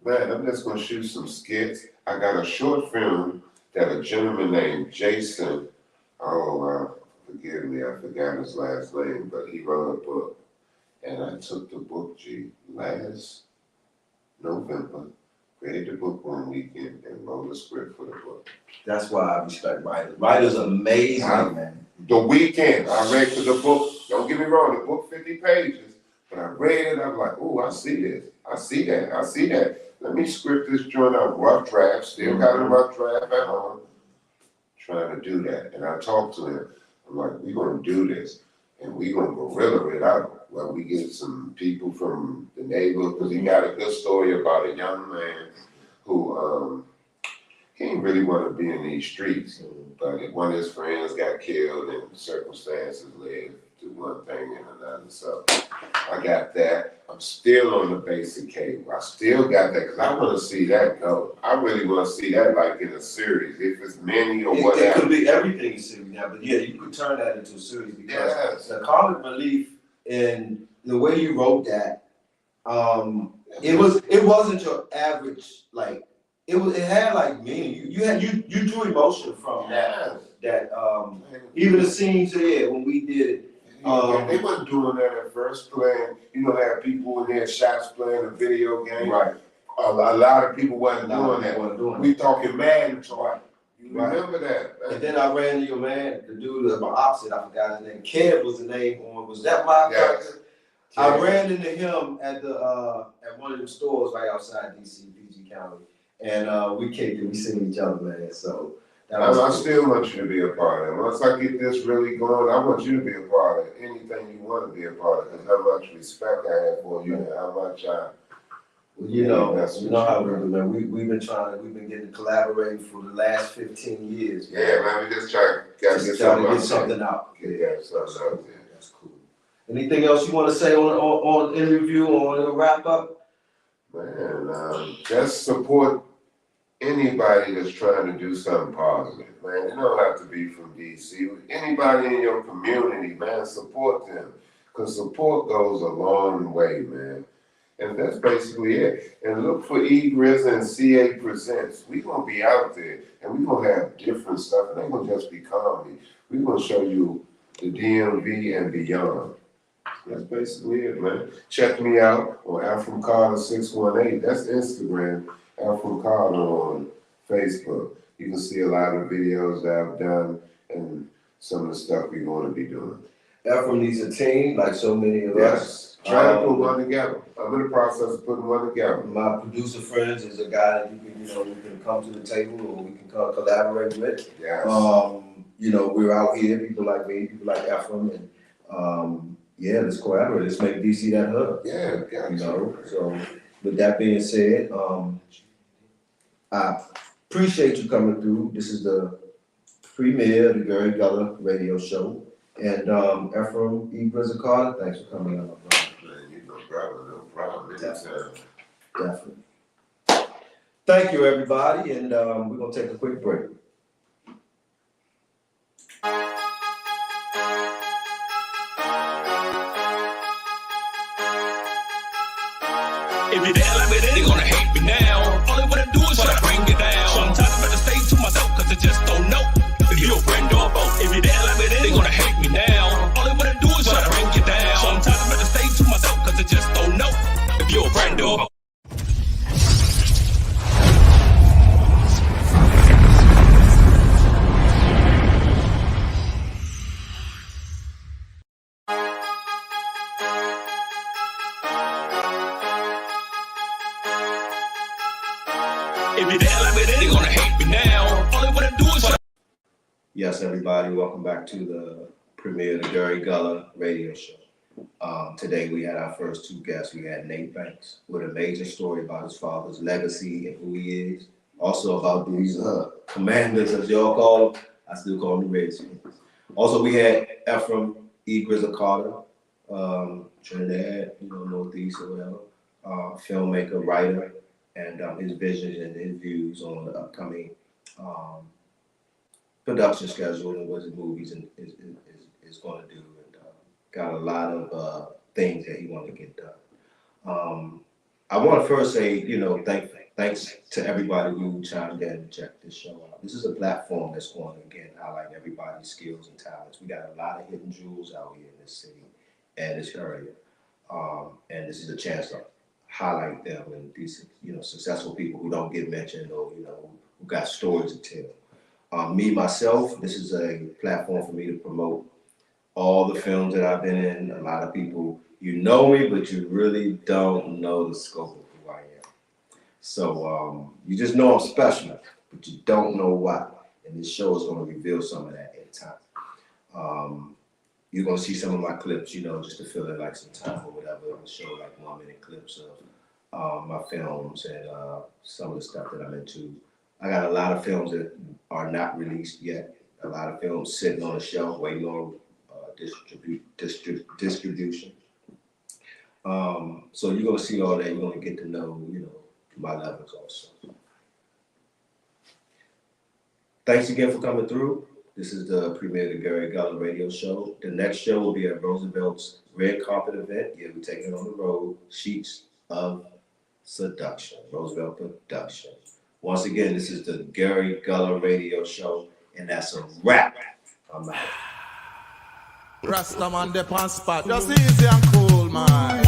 Speaker 4: man, I'm just gonna shoot some skits. I got a short film that a gentleman named Jason, forgive me, I forgot his last name, but he wrote a book. And I took the book, last November, read the book one weekend and wrote a script for the book.
Speaker 2: That's why I respect writers. Writers are amazing, man.
Speaker 4: The weekend, I read the book, don't get me wrong, the book 50 pages, but I read it, I'm like, oh, I see this, I see that. Let me script this joint out, rough draft, still got a rough draft at home, trying to do that. And I talked to him, I'm like, we're gonna do this, and we're gonna guerrilla it out. Well, we get some people from the neighborhood, because he got a good story about a young man who, he didn't really want to be in these streets, but one of his friends got killed and circumstances led to one thing and another. So I got that. I'm still on the basic cable. I still got that because I want to see that go. I really want to see that like in a series, if it's mini or whatever.
Speaker 2: It could be everything in series now, but yeah, you could turn that into a series because the comic relief and the way you wrote that, it wasn't your average like. It had like meaning. You drew emotion from that. Even the scenes when we did it.
Speaker 4: They wasn't doing that at first, playing, have people in their shots playing a video game. Right. A lot of people wasn't doing that. We talking Madden toy. You remember that?
Speaker 2: And then I ran into your man, the dude my opposite, I forgot his name. Kev was the name on. Was that my character? I ran into him at one of the stores right outside DC, PG County. And we kicked it, we seen each other, man. So
Speaker 4: I still want you to be a part of it. Once I get this really going, I want you to be a part of it. Anything you want to be a part of, because how much respect I have for you and how much
Speaker 2: you know how we do, man. We've been getting collaborating for the last 15 years. Man.
Speaker 4: Yeah, man, we just try to get
Speaker 2: something out.
Speaker 4: Yeah, something out there.
Speaker 2: That's cool. Anything else you want to say on interview or on a wrap up?
Speaker 4: Man, just support anybody that's trying to do something positive, man. It don't have to be from DC. Anybody in your community, man, support them. Because support goes a long way, man. And that's basically it. And look for Egress and CA Presents. We're going to be out there, and we're going to have different stuff. It ain't going to just be comedy. We're going to show you the DMV and beyond. That's basically it, man. Check me out on Afram Carter 618. That's Instagram. Afram Carter on Facebook. You can see a lot of videos that I've done and some of the stuff we're going to be doing.
Speaker 2: Ephraim needs a team, like so many of
Speaker 4: Yes.
Speaker 2: us.
Speaker 4: Trying to put one together. I'm in the process of putting one together.
Speaker 2: My producer friends is a guy that you can, we can come to the table or we can collaborate with.
Speaker 4: Yes.
Speaker 2: We're out here, people like me, people like Ephraim, and let's collaborate. Let's make DC that hub.
Speaker 4: Yeah,
Speaker 2: So with that being said, I appreciate you coming through. This is the premiere of the Gary Gulluh radio show. And Ephraim E. Carter, thanks for coming on.
Speaker 4: Man, no problem.
Speaker 2: Definitely. Thank you, everybody, and we're gonna take a quick break.
Speaker 1: If you're there like me, then they gonna hate me now. All they wanna do is try to bring you down. Sometimes I better stay to myself, cause I just don't know if you're a friend or a foe. If you're there like me, then they gonna hate me now. All they wanna do is try to bring you down. Sometimes I better stay to myself, cause I just don't know if you're a friend or a foe. If you're there like me, then they gonna hate me now. All they wanna do is try.
Speaker 2: Yes, everybody, welcome back to the premiere of the Gary Gulluh radio show. Today we had our first two guests. We had Nate Banks with a major story about his father's legacy and who he is. Also about these commanders, as y'all call them. I still call them the Redskins. Also, we had Ephraim E. Carter, Trinidad, Northeast or whatever, filmmaker, writer, and his visions and his views on the upcoming production schedule and what his movies is going to do, and got a lot of things that he want to get done. I want to first say, thanks to everybody who chimed in and checked this show out. This is a platform that's going to, again, highlight everybody's skills and talents. We got a lot of hidden jewels out here in this city and this area, and this is a chance to highlight them and these, successful people who don't get mentioned or, who got stories to tell. Myself, this is a platform for me to promote all the films that I've been in. A lot of people, you know me, but you really don't know the scope of who I am. So you just know I'm special, but you don't know why. And this show is going to reveal some of that in time. You're going to see some of my clips, just to fill in like some time or whatever. I'm going to show like 1 minute clips of my films and some of the stuff that I'm into. I got a lot of films that are not released yet. A lot of films sitting on the shelf waiting on distribution. So you're going to see all that. You're going to get to know, my levels also. Thanks again for coming through. This is the premiere of the Gary Gulluh radio show. The next show will be at Roosevelt's Red Carpet event. Yeah, we're taking it on the road. Sheets of Seduction, Roosevelt Production. Once again, this is the Gary Gulluh radio show, and that's a wrap. I'm out.
Speaker 5: Rastaman dep on spot, just easy and cool, man.